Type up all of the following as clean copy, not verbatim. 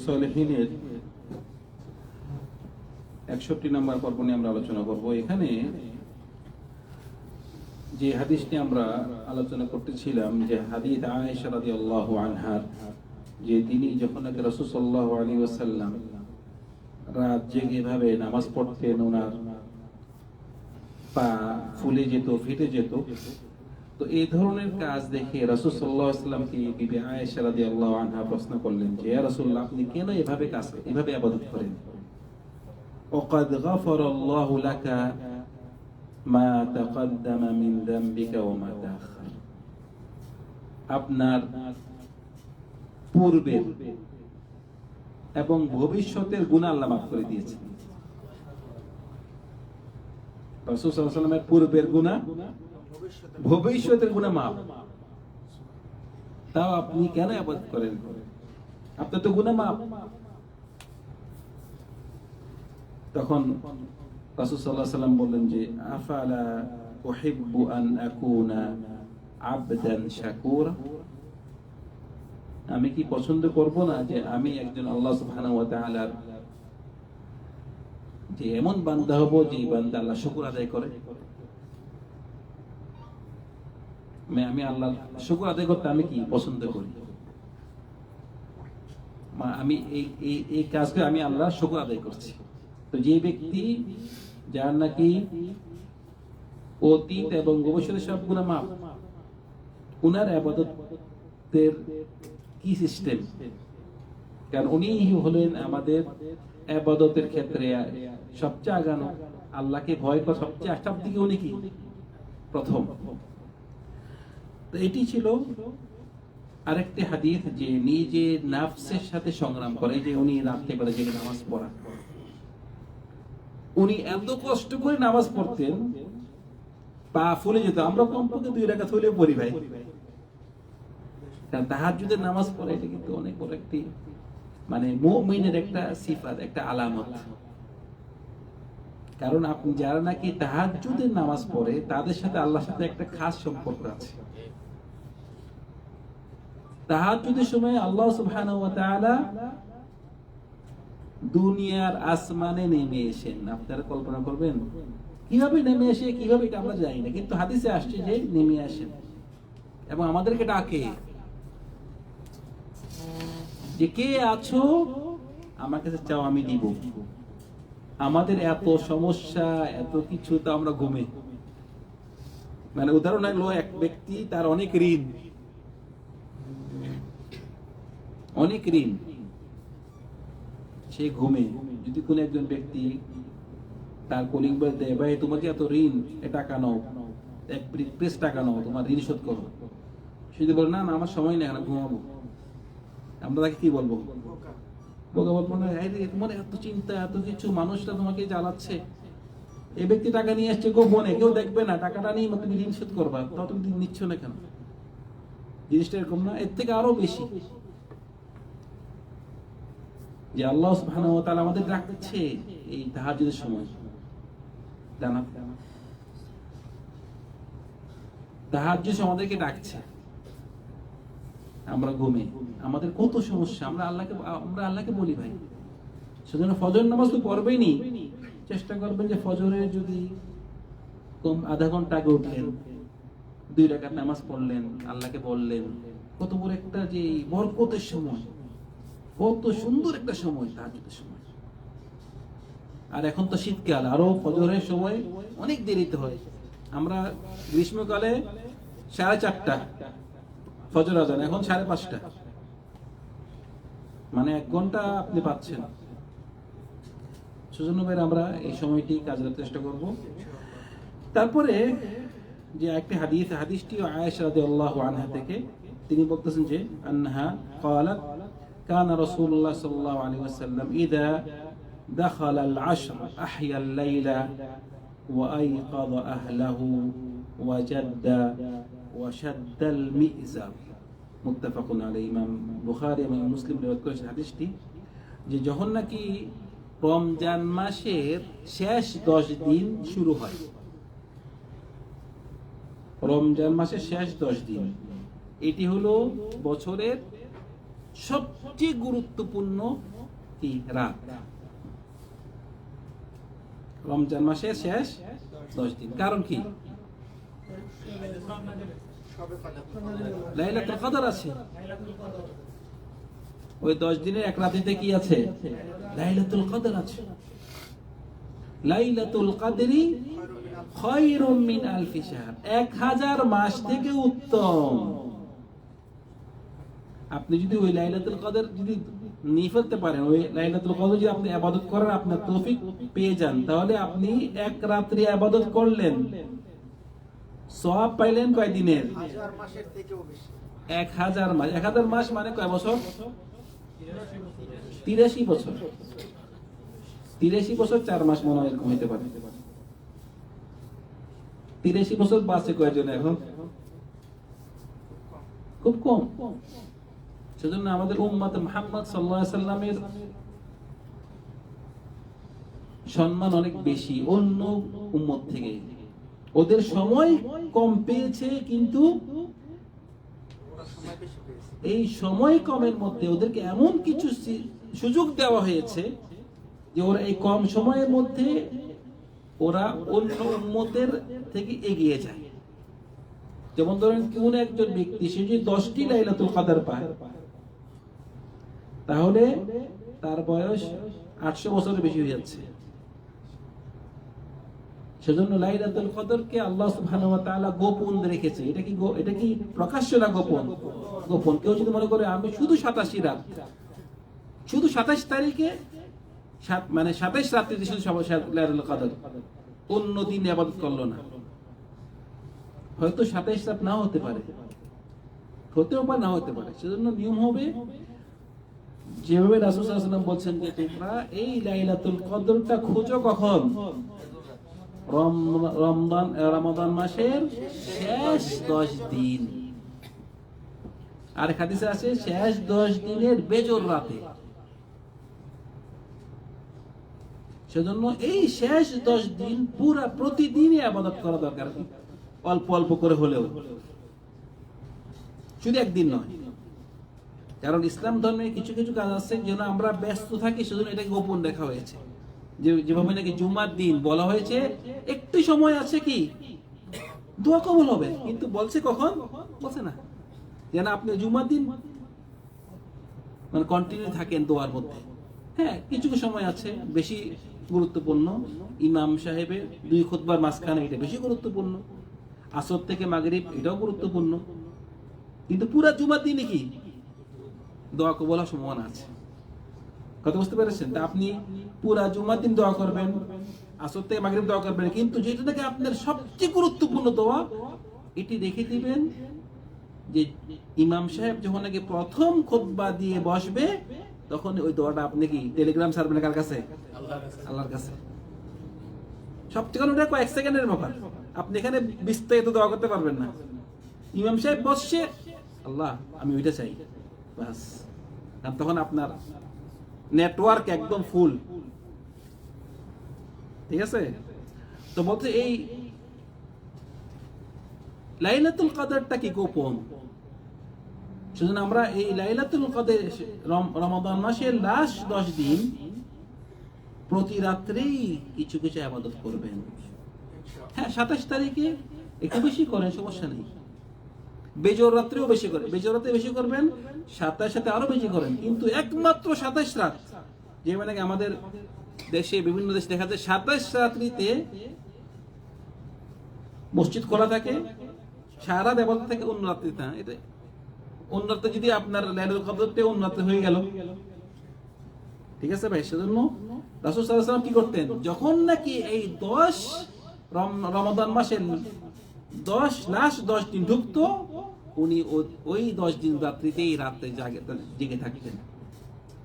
সলিহিনের ৬১ নম্বর পর্ব নিয়ে আমরা আলোচনা করব। এখানে যে হাদিসটি আমরা আলোচনা করতেছিলাম, যে হাদিস আয়েশা রাদিয়াল্লাহু আনহার, যে তিনি যখন রাসূল সাল্লাল্লাহু আলাইহি ওয়াসাল্লাম রাত জেগে এভাবে নামাজ পড়তেন, ওনার পা ফুলে যেত, ফেটে যেত। তো এই ধরনের কাজ দেখে রাসূল সাল্লাল্লাহু আলাইহি ওয়াসাল্লামকে বিবি আয়েশা রাদিয়াল্লাহু আনহা প্রশ্ন করলেন যে, ইয়া রাসূলুল্লাহ, আপনি কেন এভাবে কাজ এভাবে ইবাদত করেন? ওয়াকাদ গাফারাল্লাহু লাকা মা তাকাদ্দামা মিন যামবিকা ওয়া মা তাআখার। আপনার পূর্বের এবং ভবিষ্যতের গুনাহ আল্লাহ মাফ করে দিয়েছেন। রাসূল সাল্লাল্লাহু আলাইহি ওয়াসাল্লামের পূর্বের গুনাহ, ভবিষ্যতের গুনাহ মাফ, তাও আপনি কেন ইবাদত করেন? আপনার তো গুনাহ মাফ। তখন রাসূল সাল্লাল্লাহু আলাইহি ওয়াসাল্লাম বললেন যে, আফালা উহিব্বু আন আকুনা আবদান শাকুরা। আমি কি পছন্দ করব না যে আমি একজন আল্লাহ সুবহানাহু ওয়া তাআলার যে এমন বান্দা হব যে বান্দা আল্লাহ শুকর আদায় করে। আমি আল্লাহ শুকর আদায় করতে আমি কি পছন্দ করি, আমি এই কাজকে আমি আল্লাহ শুকর আদায় করছি। তো যে ব্যক্তি যার নাকি অতীত এবং ভবিষ্যতের সব গুনাহ মাফ, উনার ইবাদতের কি সিস্টেম? কারণ উনি হলেন আমাদের ইবাদতের ক্ষেত্রে সবচেয়ে আগানো, আল্লাহকে ভয় করা সবচেয়ে সব দিকে উনি কি প্রথম। তো এটি ছিল আরেকটি হাদিস, যে নিজে নাফসের সাথে সংগ্রাম করে। যে উনি রাতে বেলা জেগে নামাজ পড়া, উনি এত কষ্ট করে নামাজ পড়তেন, পা ফুলে যেত। আমরা কমপক্ষে 2 রাকাত হলেও পড়ি ভাই, কারণ তাহাজ্জুদের নামাজ পড়া এটা কিন্তু অনেক বড় একটি মানে মুমিনের একটা সিফাত, একটা আলামত। কারণ আপনি যারা নাকি তাহাজ্জুদের নামাজ পড়ে, তাদের সাথে আল্লাহর সাথে একটা খাস সম্পর্ক আছে। তাহাজ্জুদের সময় আল্লাহ সুবহানাহু ওয়া তাআলা দুনিয়ার আসমানে নেমে এসেন। আপনারা কল্পনা করবেন কিভাবে নেমে এসে, কিভাবে এটা আমরা জানি না, কিন্তু হাদিসে আসছে যে নেমে আসেন এবং আমাদেরকে ডাকে যে, কে আছো, আমার কাছে চাও, আমি দিব। আমাদের এত সমস্যা, এত কিছু, তো আমরা ঘুমে। মানে উদাহরণ হলো, এক ব্যক্তি তার অনেক ঋণ, সে ঘুমে। যদি কোন একজন ব্যক্তি তার কলিং বেল দেয়, ভাই তোমাকে এত ঋণ, এ টাকা নাও, এক প্রেস টাকা নাও, তোমার ঋণ শোধ করো। সে যদি বলে, না না আমার সময় নেই, ঘুমাবো, আমরা তাকে কি বলবো? বোকা বলবো না? তোমার এত চিন্তা, এত কিছু, মানুষরা তোমাকে জ্বালাচ্ছে। এই ব্যক্তি টাকা নিয়ে আসছে গোপনে, কেউ দেখবে না, টাকাটা নিয়ে তুমি ঋণ শোধ করবা, তাও তুমি নিচ্ছ না কেন? জিনিসটা এরকম না, এর থেকে আরো বেশি, যে আল্লাহ সুবহানাহু ওয়া তাআলা আমাদের ডাকছে এই তাহাজ্জুদের সময়। জানা তাহাজ্জুদ আমাদেরকে ডাকছে, আমরা ঘুমে, আমাদের কত সমস্যা, আমরা আল্লাহকে বলি ভাই। সেজন্য ফজর নামাজ তো পড়বেই নি, চেষ্টা করবেন যে ফজরে যদি কম আধা ঘন্টা আগে উঠলেন, 2 রাকাত নামাজ পড়লেন, আল্লাহকে বললেন। কত বড় একটা যে বরকতের সময়, কত সুন্দর একটা সময় তাহাজ্জুদের সময়। আর এখন তো শীতকাল, আরো ফজরের সময় অনেক দেরিতে হয়। আমরা গ্রীষ্মকালে 4:30 ফজর আজান, এখন 5:30, মানে 1 ঘন্টা আপনি পাচ্ছেন। সেজন্য ভাই আমরা এই সময়টি কাজে লাগানোর চেষ্টা করব। তারপরে যে একটা হাদিসটি আয়েশা রাদিয়াল্লাহু আনহা থেকে, তিনি বলতেছেন যে, আনহা ক্বালাত কানা রাসূলুল্লাহ সাল্লাল্লাহু আলাইহি ওয়াসাল্লাম ইযা দাখালা আল-'আশর আহইয়া আল-লাইলা ওয়া আইকাযা আহলাহু ওয়া জাদ্দা ওয়া শাদ্দা আল-মি'জার। মুত্তাফাকুন আলাইহি। ইমাম বুখারী এবং মুসলিম riwayat করেছেন হাদিসটি, যে যখন নাকি রমজান মাসের শেষ 10 দিন শুরু হয়, রমজান মাসের শেষ 10 দিন, এটি হলো বছরের সবচেয়ে গুরুত্বপূর্ণ কি রাত, রমজান মাসের শেষ 10 দিন। কারণ কি? লাইলাতুল কদর আছে। ওই 10 দিনের এক রাতেতে কি আছে? লাইলাতুল কদর আছে। লাইলাতুল কদরি খায়রুম মিন আলফি শাহর, 1000 মাস থেকে উত্তম। আপনি যদি ওই লাইলাতুল কদর যদি নিয়ে ফেলতে পারেন, ওই লাইলাতুল কদর যদি আপনি ইবাদত করেন, আপনার তৌফিক পেয়ে যান, তাহলে আপনি এক রাত্রি ইবাদত করলেন, সওয়াব পাইলেন কয় দিনের? 1000 মাসের থেকেও বেশি। 1000 মাস। 1000 মাস মানে কয় বছর? 83 বছর। 83 বছর 4 মাস মনে হয় এরকম হইতে পারে। 83 বছর বাঁচে কয়জন এখন? খুব কম। সেজন্য আমাদের উম্মত মুহাম্মদ সাল্লাল্লাহু আলাইহি সাল্লামের সম্মান অনেক বেশি অন্য উম্মত থেকে। ওদের সময় কম পেয়েছে, কিন্তু এই সময় কমের মধ্যে ওদেরকে এমন কিছু সুযোগ দেওয়া হয়েছে যে ওরা এই কম সময়ের মধ্যে ওরা অন্য উম্মতের থেকে এগিয়ে যায়। যেমন ধরেন কোন একজন ব্যক্তি সে যদি 10টি লাইলাতুল কদর পায়, তাহলে তার বয়স 800 বছরের বেশি হয়ে যাচ্ছে। সেজন্য লাইলাতুল কদরকে আল্লাহ সুবহানাহু ওয়া তাআলা গোপন রেখেছে। এটা কি প্রকাশ্য না গোপন? গোপন। কেউ যদি মনে করে আমি শুধু 87 রাত, শুধু 27 তারিখে মানে 27 রাত্রিতে শুধু লাইলাতুল কদর, অন্য দিন ইবাদত করলো না, হয়তো 27 রাত নাও হতে পারে, হতেও পারে না হতে পারে। সেজন্য নিয়ম হবে যেভাবে রাসূল সাল্লাল্লাহু আলাইহি ওয়াসাল্লাম বলছেন যে তোমরা এই লাইলাতুল কদরটা খোঁজো কখন? রমজান মাসের শেষ 10 দিন। আর হাদিসে আছে শেষ 10 দিনের বেজর রাতে। সেজন্য এই শেষ 10 দিন পুরা প্রতিদিনই ইবাদত করা দরকার, অল্প অল্প করে হলেও, শুধু একদিন নয়। কারণ ইসলাম ধর্মে কিছু কিছু কাজ আছে যেন আমরা ব্যস্ত থাকি, সেজন্য এটাকে গোপন রাখা হয়েছে। যেভাবে নাকি জুমার দিন বলা হয়েছে একটু সময় আছে কি দোয়া কবুল হবে, কিন্তু বলছে কখন? বলছে না। যেন আপনি জুমার দিন মানে কন্টিনিউ থাকেন দোয়ার মধ্যে। হ্যাঁ, কিছু সময় আছে বেশি গুরুত্বপূর্ণ, ইমাম সাহেবের 2 খুতবার মাঝখানে, এটা বেশি গুরুত্বপূর্ণ। আসর থেকে মাগরিব এটাও গুরুত্বপূর্ণ, কিন্তু পুরা জুমার দিনে কি দোয়া কবুল হওয়ার সম্ভাবনা আছে। কথা বুঝতে পেরেছেন? তা আপনি পুরা জুমার দিন দোয়া করবেন, আসর থেকে মাগরিব দোয়া করবেন, কিন্তু যেটা নাকি আপনার সবচেয়ে গুরুত্বপূর্ণ দোয়া, এটি রেখে দিবেন যে ইমাম সাহেব যখন নাকি প্রথম খুতবা দিয়ে বসবে, তখন ওই দোয়াটা আপনি কি টেলিগ্রাম ছাড়বেন কার কাছে? আল্লাহর কাছে। সবচেয়ে কারণ এটা কয়েক সেকেন্ডের ব্যাপার, আপনি এখানে বিস্তারিত দোয়া করতে পারবেন না। ইমাম সাহেব বসছে, আল্লাহ আমি ওইটা চাই, বাস। আর তখন আপনার নেটওয়ার্ক একদম ফুল। ঠিক আছে? তো বলতে এই লাইলাতুল কদরটা কি গোপন। সেজন্য আমরা এই লাইলাতুল কদর রমাদান মাসের লাস্ট 10 দিন প্রতি রাত্রেই কিছু কিছু ইবাদত করবেন। হ্যাঁ, 27 তারিখে একটু বেশি করেন, সমস্যা নেই। বেজর রাত্রেও বেশি করেন, বেজর রাতে বেশি করবেন, 27 সাথে আরো বেশি করেন, কিন্তু একমাত্র 27 রাত, যে মানে আমাদের দেশে বিভিন্ন দেশে দেখা যায় 27 রাত্রিতে মসজিদ খোলা থাকে, সারা দেবতা থাকে, অন্য রাত্রিতে না। এটা অন্য রাতে যদি আপনার লাইলাতুল কদরতে অন্য রাতে হয়ে গেল, ঠিক আছে ভাই? সেজন্য রাসূল সাল্লাল্লাহু আলাইহি ওয়াসাল্লাম কি করতেন, যখন নাকি এই 10 রমাদান মাসের 10 দিন ঢুকতো, উনি ওই 10 দিন রাত্রিতেই রাতে জেগে থাকতেন,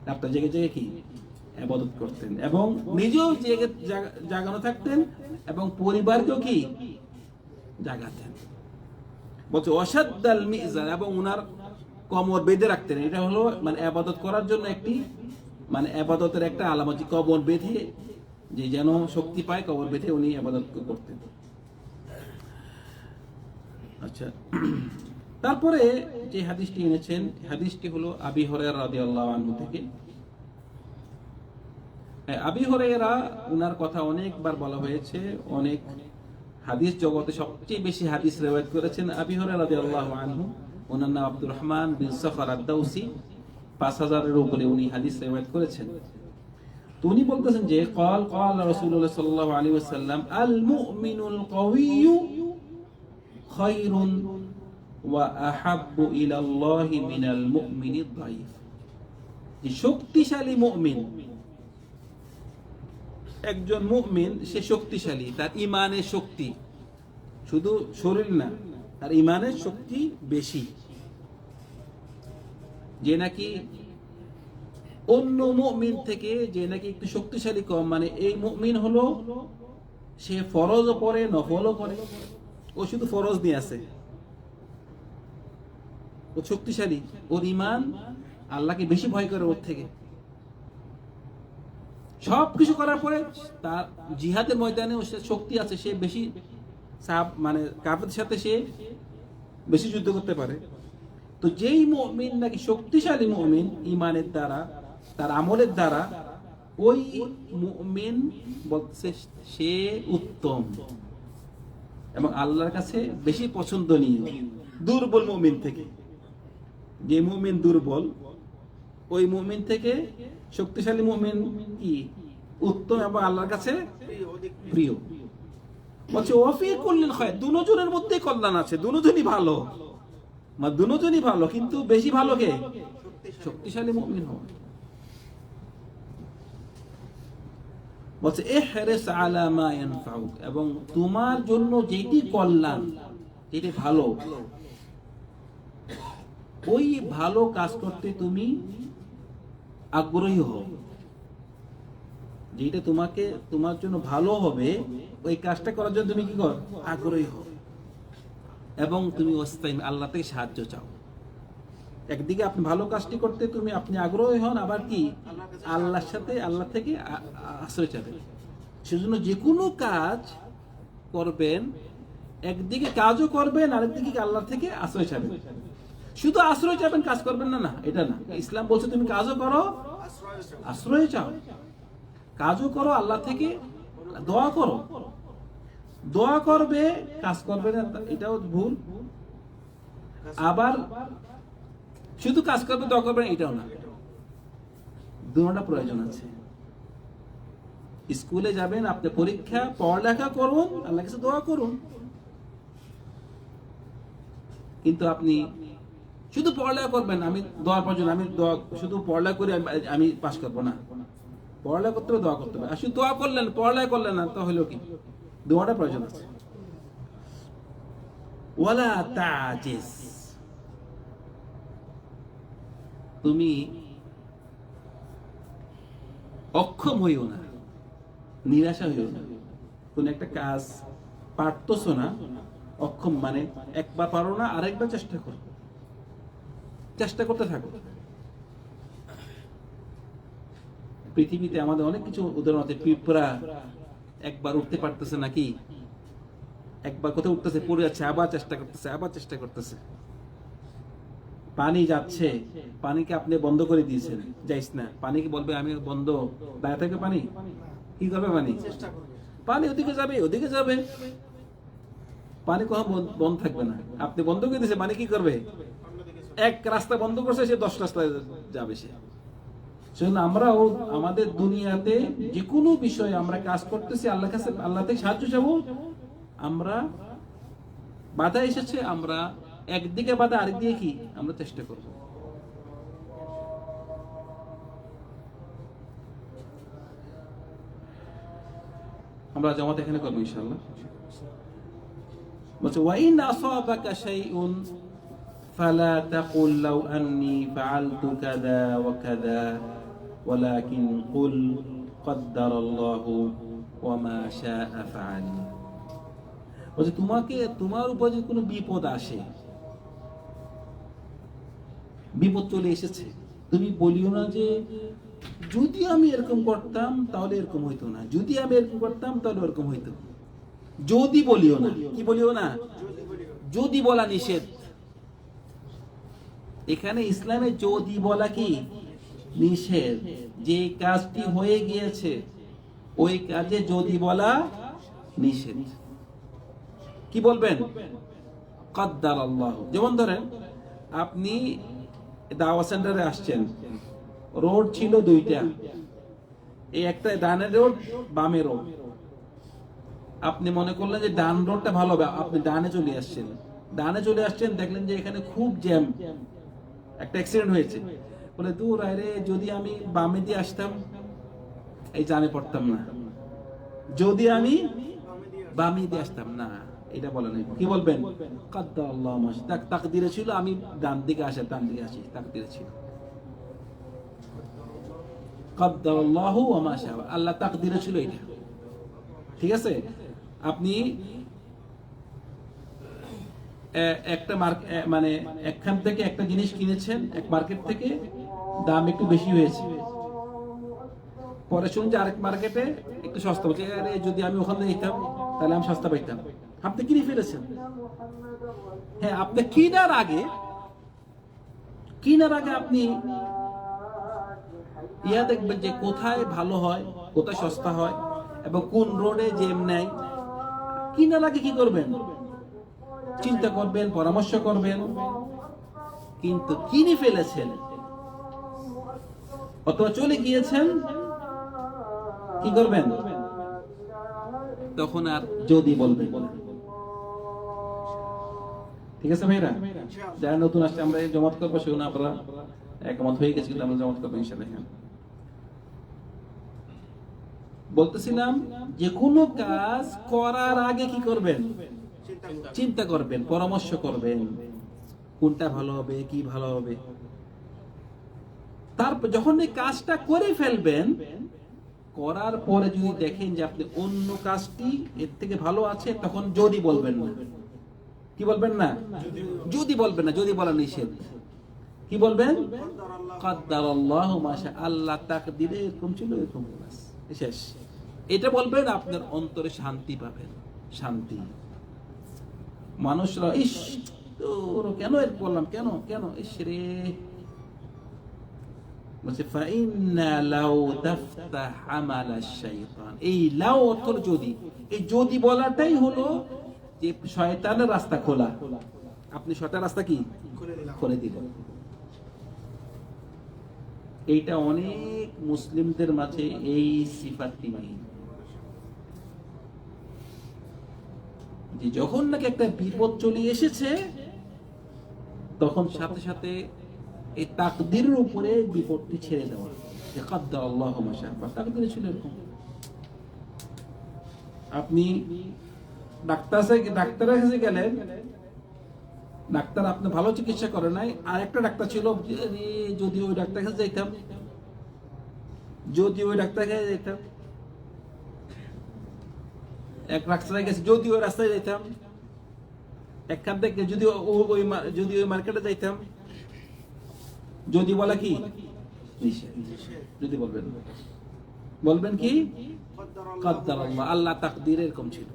রাতটা জেগে কি ইবাদত করতেন, এবং নিজেও জেগে জাগানো থাকতেন, এবং পরিবারকেও কি জাগাতেন। বলছে অসাদ্দাল মিজার, এবং উনার কমর বেঁধে রাখতেন। এটা হলো মানে ইবাদত করার জন্য একটি মানে ইবাদতের একটা আলামত, কমর বেঁধে, যে যেন শক্তি পায়, কমর বেঁধে উনি ইবাদত করতেন। আচ্ছা, তারপরে যে হাদিসটি এনেছেন, হাদিসটি হলো আবি হুরায়রা রাদিয়াল্লাহু আনহু থেকে। আবি হুরায়রা উনার কথা অনেকবার বলা হয়েছে, অনেক হাদিস জগতে সবচেয়ে বেশি হাদিস রিওয়ায়াত করেছেন আবি হুরায়রা রাদিয়াল্লাহু আনহু। ওনার নাম আব্দুর রহমান বিন সাখর আদ-দাউসি। 5000-এর উপরে উনি হাদিস রিওয়ায়াত করেছেন। তো উনি বলতেছেন যে ক্বাল রাসূলুল্লাহ সাল্লাল্লাহু আলাইহি ওয়াসাল্লাম আল মুমিনুল কাওয়িয়্যু খায়রুন ওয়া আহাব্বু ইলাল্লাহি মিনাল মুমিনিদ দাঈফ। যে শক্তিশালী মুমিন, একজন মুমিন সে শক্তিশালী, তার ঈমানের শক্তি, শুধু শরীর না, তার ঈমানের শক্তি বেশি। যে নাকি অন্য মুমিন থেকে যে নাকি একটু শক্তিশালী কম, মানে এই মুমিন হলো সে ফরজও পড়ে নফলও করে, ও শুধু ফরজ নিয়ে আছে, ও শক্তিশালী, ওর ঈমান আল্লাহকে বেশি ভয় করে ওর থেকে। সব কিছু করার পরে তার জিহাদের ময়দানে সে শক্তি আছে, সে বেশি মানে কাফেরদের সাথে সে বেশি যুদ্ধ করতে পারে। তো যেই মুমিন নাকি শক্তিশালী মুমিন ঈমানের দ্বারা, তার আমলের দ্বারা, ওই মুমিন বলছে সে উত্তম এবং আল্লাহর কাছে বেশি পছন্দনীয় দুর্বল মুমিন থেকে। যে মুমিন দুর্বল, ওই মুমিন থেকে শক্তিশালী মুমিন কি উত্তম এবং আল্লাহর কাছে প্রিয়। বলছে ওয়াফি কুল্লিল খায়র, দুজনের মধ্যে কল্যাণ আছে, দুজনই ভালো, মানে দুজনই ভালো, কিন্তু বেশি ভালো কে? শক্তিশালী মুমিন হয়। বলছে ইহরিস আলা মা ইয়ানফাউক, এবং তোমার জন্য যেটি কল্যাণ, যেটি ভালো, ওই ভালো কাজ করতে তুমি আগ্রহী হও। যেটা তোমার জন্য ভালো হবে, ওই কাজটা করার জন্য তুমি কি কর? আগ্রহী হও। এবং তুমি ওয়াস্তাইন, আল্লাহ থেকে সাহায্য চাও। একদিকে আপনি ভালো কাজটি করতে আপনি আগ্রহী হন, আবার কি আল্লাহর সাথে, আল্লাহ থেকে আশ্রয় চাবেন। সেজন্য যে কোনো কাজ করবেন, একদিকে কাজও করবেন, আরেকদিকে আল্লাহ থেকে আশ্রয় চাবেন। শুধু আশ্রয় চাবেন, কাজ করবেন না, না, এটা না। ইসলাম বলছে তুমি কাজও করো, আশ্রয় চাও, কাজও করো, আল্লাহ থেকে দোয়া করো। দোয়া করবে, কাজ করবে না, এটাও ভুল। আবার শুধু কাজ করবে, দোয়া করবে না, এটাও না। দুটোটা প্রয়োজন আছে। স্কুলে যাবেন, আপনি পরীক্ষা পড়ালেখা করুন, আল্লাহর কাছে দোয়া করুন। কিন্তু আপনি শুধু পড়ালেখা করবেন, আমি দোয়ার প্রয়োজন, আমি শুধু পড়ালেখা করে আমি পাস করবো না। পড়ালেখা করতে হবে, দোয়া করতে হবে। আর শুধু দোয়া করলেন, পড়ালেখা করলেন না, তাহলেও কি? দোয়াটা প্রয়োজন আছে। ওয়ালা তাজিস, তুমি অক্ষম হইও না, নিরাশা হইও না। কোন একটা কাজ পারতেছো না, অক্ষম মানে একবার পারো না, আরেকবার চেষ্টা করো, চেষ্টা করতে থাকো। পৃথিবীতে আমাদের অনেক কিছু উদাহরণ আছে। পিঁপড়া একবার উঠতে পারতেছে নাকি, একবার কোথাও উঠতেছে, পড়ে যাচ্ছে, আবার চেষ্টা করতেছে, আবার চেষ্টা করতেছে। পানি যাচ্ছে, পানিকে আপনি বন্ধ করে দিয়েছেন, যাইস না, পানিকে বলবে আমি বন্ধ, দাঁড়িয়ে থাকবে পানি? কি করবে পানি? পানি ওদিকে যাবে, ওদিকে যাবে, পানি কখনো বন্ধ থাকবে না। আপনি বন্ধ করে দিয়েছে, পানি কি করবে? এক রাস্তা বন্ধ করছে, সে 10 রাস্তায় যাবে সে। সেজন্য আমরাও আমাদের দুনিয়াতে যে কোনো বিষয়ে আমরা কাজ করতেছি, আল্লাহর কাছে, আল্লাহ থেকে সাহায্য চাবো। আমরা বাধা এসেছে, আমরা একদিকে বাধা, আরেকদিকে কি আমরা চেষ্টা করব। আমরা জামাত এখানে করবো ইনশাআল্লাহ। বলছে ওয়াইন আসাবাকা শাইউন ফালা তাকুল লাউ আন্নী ফাআলতু কাযা ওয়া কাযা ওয়ালাকিন কুল কদ্দারাল্লাহু ওয়া মা শাআ ফাআল। বলছে তোমার উপর যদি কোনো বিপদ আসে, বিপদ চলে এসেছে, তুমি বলিও না যে যদি আমি এরকম করতাম তাহলে এরকম হইতো না, যদি আমি এরকম করতাম তাহলে এরকম হইতো। যদি বলিও না, কি বলিও না? যদি বলা নিষেধ। এখানে ইসলামে যদি বলা কি নিষেধ, যে কাজটি হয়ে গিয়েছে ওই কাজে যদি বলা নিষেধ। কি বলবেন? কদ্দার আল্লাহ। যেমন ধরেন আপনি দাওয়া সেন্টারে আসছেন, রোড ছিল দুইটা, এই একটা ডানে রোড, বামে রোড। আপনি মনে করলেন যে ডান রোডটা ভালো হবে, আপনি ডানে চলে আসছেন। ডানে চলে আসছেন, দেখলেন যে এখানে খুব জ্যাম, একটা অ্যাক্সিডেন্ট হয়েছে। বলে দূর আরে, যদি আমি বামে দিয়ে আসতাম এই জামে পড়তাম না, যদি আমি বামে দিয়ে আসতাম না। এটা বলেন, কি বলবেন? কাদ্দার আল্লাহ মা শাআ। তাকদীরে ছিল আমি ডান দিকে আসি, ডান দিকে আসি, তাকদীরে ছিল। কাদ্দার আল্লাহ ওয়া মা শাআ, আল্লাহ তাকদীরে ছিল এটা। ঠিক আছে? আপনি একটা মানে একখান থেকে একটা জিনিস কিনেছেন, এক মার্কেট থেকে, দাম একটু বেশি হয়েছে, পরে শুনছি আরেক মার্কেটে একটু সস্তা বলছে, আরে যদি আমি ওখানে যেতাম তাহলে আমি সস্তা পাইতাম। আপনি কিনে ফেলেছেন। হ্যাঁ, আপনি কিনার আগে আপনি ইয়া দেখবেন যে কোথায় ভালো হয়, কোথায় সস্তা হয় এবং কোন রোডে জ্যাম নাই। কিনার আগে কি করবেন? চিন্তা করবেন, পরামর্শ করবেন। কিন্তু কিনে ফেলেছেন অথবা চলে গিয়েছেন, কি করবেন? তখন আর যদি বলবেন। ঠিক আছে ভাইরা? যারা নতুন আসছে আমরা জমাত করবো, সেগুলো আপনারা একমত হয়ে গেছি, আমরা জমাত করবো ইনশাআল্লাহ। বলতেছিলাম যে কোনো কাজ করার আগে কি করবেন? চিন্তা করবেন, পরামর্শ করবেন, কোনটা ভালো হবে, কি ভালো হবে। তারপর যখন এই কাজটা করে ফেলবেন, করার পরে যদি দেখেন যে আপনি অন্য কাজটি এর থেকে ভালো আছে, তখন যদি বলবেন না। কি বলবেন না? যদি বলবেন না, যদি বলা নিষেধ। কি বলবেন? কাদ্দারাল্লাহু মা শাআ, আল্লাহ তাকদীরে এরকম ছিল, এরকম শেষ। এটা বলবেন, আপনার অন্তরে শান্তি পাবেন। শান্তি। মানুষরা ইস তোর কেন এর বললাম, কেন কেন ইস রে, বলছে ফাইন্না লাউ তাফতাহ আমালা শাইতান। এই লাউ অর্থ যদি, এই যদি বলাটাই হলো যে শয়তানের রাস্তা খোলা। আপনি শয়তানের রাস্তা কি খুলে দিলেন। এইটা অনেক মুসলিমদের মাঝে এই সিফাতটি নেই, যে যখন নাকি একটা বিপদ চলে এসেছে তখন সাথে সাথে এই তাকদীরের উপরে বিপদটি ছেড়ে দেওয়া। যে কাদ্দার আল্লাহু মা শাআ, তাকদীরে ছিল এরকম। আপনি ডাক্তারের কাছে গেলেন, ডাক্তার আপনি ভালো চিকিৎসা করে নাই, আর একটা ডাক্তার ছিল, যদি ওই ডাক্তার কাছে যাইতাম, যদি ওই ডাক্তার কাছে যাইতাম, এক রাস্তায় গেছে, যদি ওই রাস্তায় যাইতাম, একখান থেকে যদি ওই মার্কেটে যাইতাম। যদি বলা কি নিষেধ। যদি বলবেন, বলবেন কি কাদ্দার আল্লাহ, আল্লাহ তাকদীরে এরকম ছিল।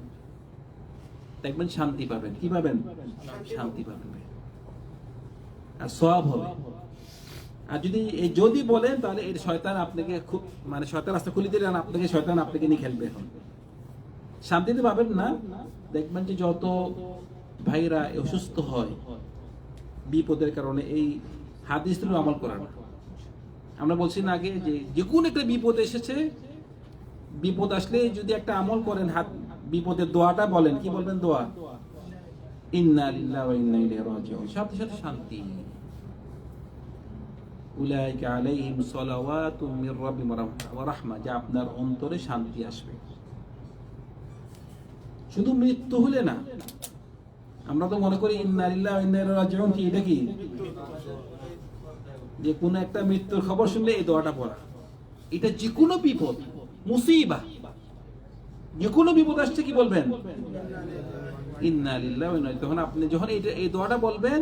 দেখবেন শান্তি পাবেন। কি পাবেন? শান্তি পাবেন আর সওয়াব হবে। আর যদি বলেন, তাহলে এই শয়তান আপনাকে খুব, মানে শয়তান রাস্তা খুলে দিলেন আপনাকে, শয়তান আপনাকে নিয়ে খেলবে। এখন শান্তিতে পাবেন না। দেখবেন যে যত ভাইরা অসুস্থ হয় বিপদের কারণে, এই হাদিসগুলো আমল করে না। আমরা বলছি না আগে যে কোন একটা বিপদ এসেছে, বিপদ আসলে যদি একটা আমল করেন, বিপদের দোয়াটা বলেন। কি বলবেন? দোয়া ইন্না লিল্লাহি ওয়া ইন্না ইলাইহি রাজিউন। সাথে সাথে শান্তি। উলাইকা আলাইহিম সালাওয়াতুম মির রাব্বিহিম ওয়া রাহমা, যা আপনার অন্তরে শান্তি আসবে। শুধু মৃত্যু হলে না। আমরা তো মনে করি ইন্না লিল্লাহি ওয়া ইন্না ইলাইহি রাজিউন কি, এটা কি যে কোন একটা মৃত্যুর খবর শুনলে এই দোয়াটা পড়া। এটা যে কোনো বিপদ, মুসিবা, যে কোনো বিপদ আসছে কি বলবেন? ইন্না লিল্লাহি ওয়া ইন্না ইলাইহি। তখন আপনি যখন এই দোয়াটা বলবেন,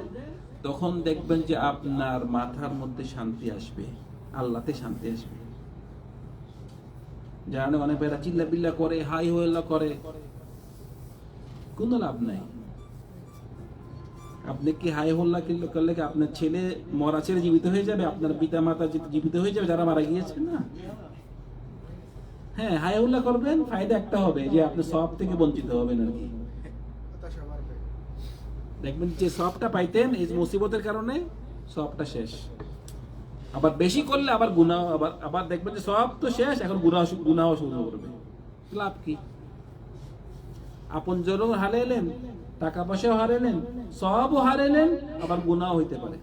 তখন দেখবেন যে আপনার মাথার মধ্যে শান্তি আসবে, আল্লাহতে শান্তি আসবে। জানে অনেক ভাইরা চিল্লা বিল্লা করে, হাই হল্লা করে, কোনো লাভ নাই। আপনি কি হাই হল্লা করলে কি আপনার ছেলে মরা ছেলে জীবিত হয়ে যাবে, আপনার পিতা মাতা জীবিত হয়ে যাবে যারা মারা গিয়েছে? না। হ্যাঁ, হাই হল্লা করবেন, ফায়দা একটা হবে যে আপনি সব থেকে বঞ্চিত হবেন আর কি। দেখবেন যে সবটা পাইতেন এই মুসিবতের কারণে সবটা শেষ। আবার বেশি করলে আবার গুনাহ, আবার দেখবেন যে সব তো শেষ, এখন গুনাহ শুরু করবে। লাভ কি? আপন জনও হারাইলেন, টাকা পয়সাও হারাইলেন, সবও হারাইলেন, আবার গুনাহ হইতে পারে।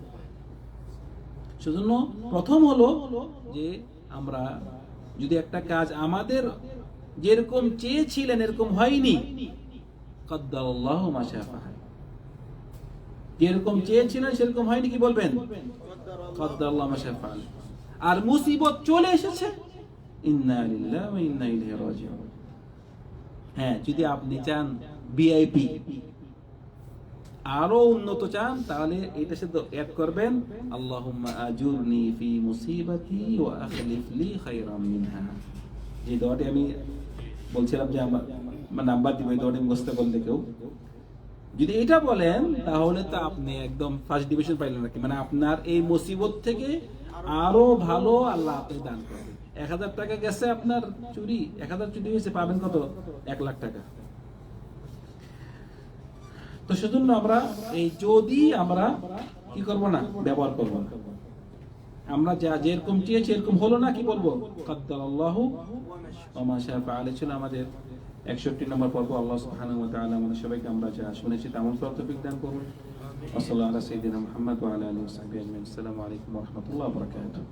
সেজন্য প্রথম হলো যে আমরা যদি একটা কাজ আমাদের যেরকম চেয়েছিলেন এরকম হয়নি, কদ্দারাল্লাহু মা শাআ ফাআল, যেরকম চেয়েছিলেন সেরকম হয়নি, কি বলবেন? কদ্দারাল্লাহু মা শাআ ফাআল। আর মুসিবত চলে এসেছে, ইন্না লিল্লাহি ওয়া ইন্না ইলাইহি রাজিউন। হ্যাঁ, যদি আপনি চান ভিআইপি আরো উন্নত চান, তাহলে এটা সাথে অ্যাড করবেন আল্লাহুম্মা আজুরনি ফি মুসিবাতি ওয়া আখলিফ লি খায়রাম মিনহা। যে দোয়াটি আমি বলছিলাম যে আমার নাম্বার দিব, এই দোয়াটি মুখস্থ করলে কেউ যদি এটা বলেন তাহলে তো আপনি একদম ফার্স্ট ডিভিশন পাইলেন নাকি। মানে আপনার এই মুসিবত থেকে আরো ভালো আল্লাহ আপনাকে দান করবে। 1000 টাকা গেছে আপনার চুরি, 1000 চুরি হয়েছে, পাবেন কত? 1 লাখ টাকা। তো সেজন্য আমরা এই যদি আমরা কি করব না, ব্যবহার করব না। আমরা যা যেরকম চেয়েছি এরকম হলো না, কি বলবো? কদ্দারাল্লাহু ওয়া মা শাআ ফাআল। ছিল আমাদের 61 নম্বর পর্ব। আল্লাহ সুবহানাহু ওয়া তাআলা আমাদের সবাইকে আমরা যা শুনেছি তা আমল করার তৌফিক দান করুন। ওয়া সাল্লাল্লাহু আলা সাইয়্যিদিনা মুহাম্মদ ওয়া আলা আলিহি ওয়া সাহবিহি আজমাইন। আসসালামু আলাইকুম ওয়া রাহমাতুল্লাহি ওয়া বারাকাতুহু।